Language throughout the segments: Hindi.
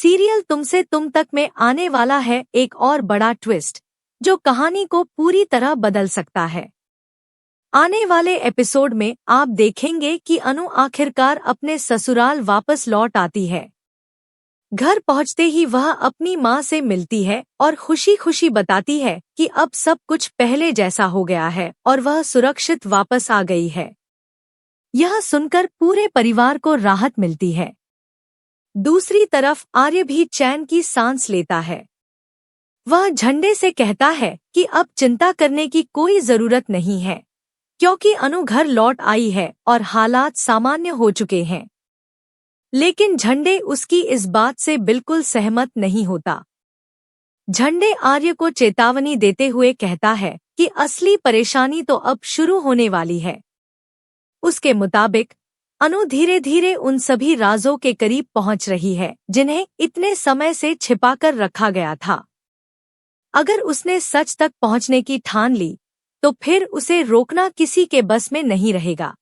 सीरियल तुमसे तुम तक में आने वाला है एक और बड़ा ट्विस्ट, जो कहानी को पूरी तरह बदल सकता है। आने वाले एपिसोड में आप देखेंगे कि अनु आखिरकार अपने ससुराल वापस लौट आती है। घर पहुंचते ही वह अपनी मां से मिलती है और खुशी खुशी बताती है कि अब सब कुछ पहले जैसा हो गया है और वह सुरक्षित वापस आ गई है। यह सुनकर पूरे परिवार को राहत मिलती है। दूसरी तरफ आर्य भी चैन की सांस लेता है। वह झंडे से कहता है कि अब चिंता करने की कोई जरूरत नहीं है, क्योंकि अनु घर लौट आई है और हालात सामान्य हो चुके हैं। लेकिन झंडे उसकी इस बात से बिल्कुल सहमत नहीं होता। झंडे आर्य को चेतावनी देते हुए कहता है कि असली परेशानी तो अब शुरू होने वाली है। उसके मुताबिक अनु धीरे धीरे उन सभी राजों के करीब पहुंच रही है जिन्हें इतने समय से छिपाकर रखा गया था। अगर उसने सच तक पहुंचने की ठान ली तो फिर उसे रोकना किसी के बस में नहीं रहेगा।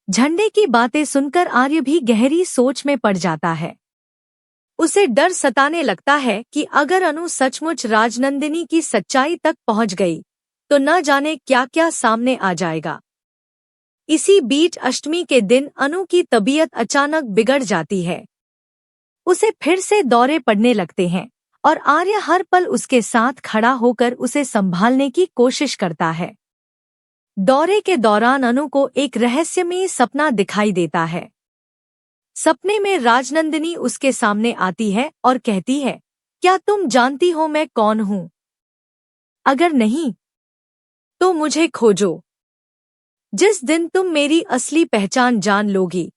झंडे की बातें सुनकर आर्य भी गहरी सोच में पड़ जाता है। उसे डर सताने लगता है कि अगर अनु सचमुच राजनंदिनी की सच्चाई तक पहुंच गई तो न जाने क्या क्या सामने आ जाएगा। इसी बीच अष्टमी के दिन अनु की तबीयत अचानक बिगड़ जाती है। उसे फिर से दौरे पड़ने लगते हैं और आर्य हर पल उसके साथ खड़ा होकर उसे संभालने की कोशिश करता है। दौरे के दौरान अनु को एक रहस्यमयी सपना दिखाई देता है। सपने में राजनंदिनी उसके सामने आती है और कहती है, क्या तुम जानती हो मैं कौन हूँ? अगर नहीं तो मुझे खोजो। जिस दिन तुम मेरी असली पहचान जान लोगी,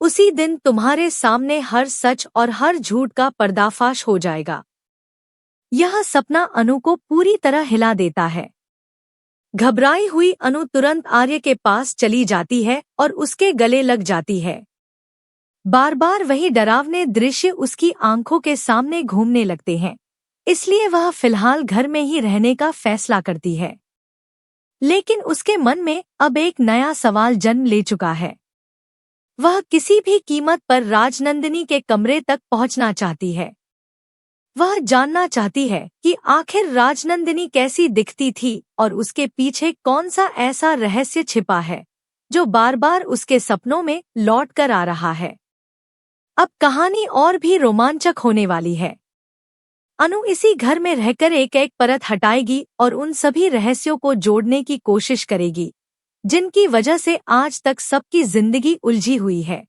उसी दिन तुम्हारे सामने हर सच और हर झूठ का पर्दाफाश हो जाएगा। यह सपना अनु को पूरी तरह हिला देता है। घबराई हुई अनु तुरंत आर्य के पास चली जाती है और उसके गले लग जाती है। बार बार वही डरावने दृश्य उसकी आंखों के सामने घूमने लगते हैं, इसलिए वह फिलहाल घर में ही रहने का फैसला करती है। लेकिन उसके मन में अब एक नया सवाल जन्म ले चुका है। वह किसी भी कीमत पर राजनंदिनी के कमरे तक पहुंचना चाहती है। वह जानना चाहती है कि आखिर राजनंदिनी कैसी दिखती थी और उसके पीछे कौन सा ऐसा रहस्य छिपा है जो बार बार उसके सपनों में लौट कर आ रहा है। अब कहानी और भी रोमांचक होने वाली है। अनु इसी घर में रहकर एक एक परत हटाएगी और उन सभी रहस्यों को जोड़ने की कोशिश करेगी जिनकी वजह से आज तक सबकी जिंदगी उलझी हुई है।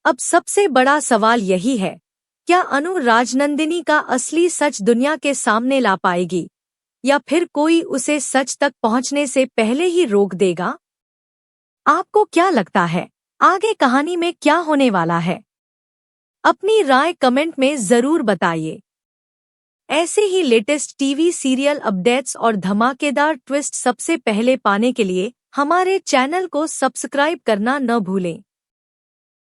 अब सबसे बड़ा सवाल यही है, क्या अनु राजनंदिनी का असली सच दुनिया के सामने ला पाएगी या फिर कोई उसे सच तक पहुंचने से पहले ही रोक देगा? आपको क्या लगता है, आगे कहानी में क्या होने वाला है? अपनी राय कमेंट में जरूर बताइए। ऐसे ही लेटेस्ट टीवी सीरियल अपडेट्स और धमाकेदार ट्विस्ट सबसे पहले पाने के लिए हमारे चैनल को सब्सक्राइब करना न भूलें।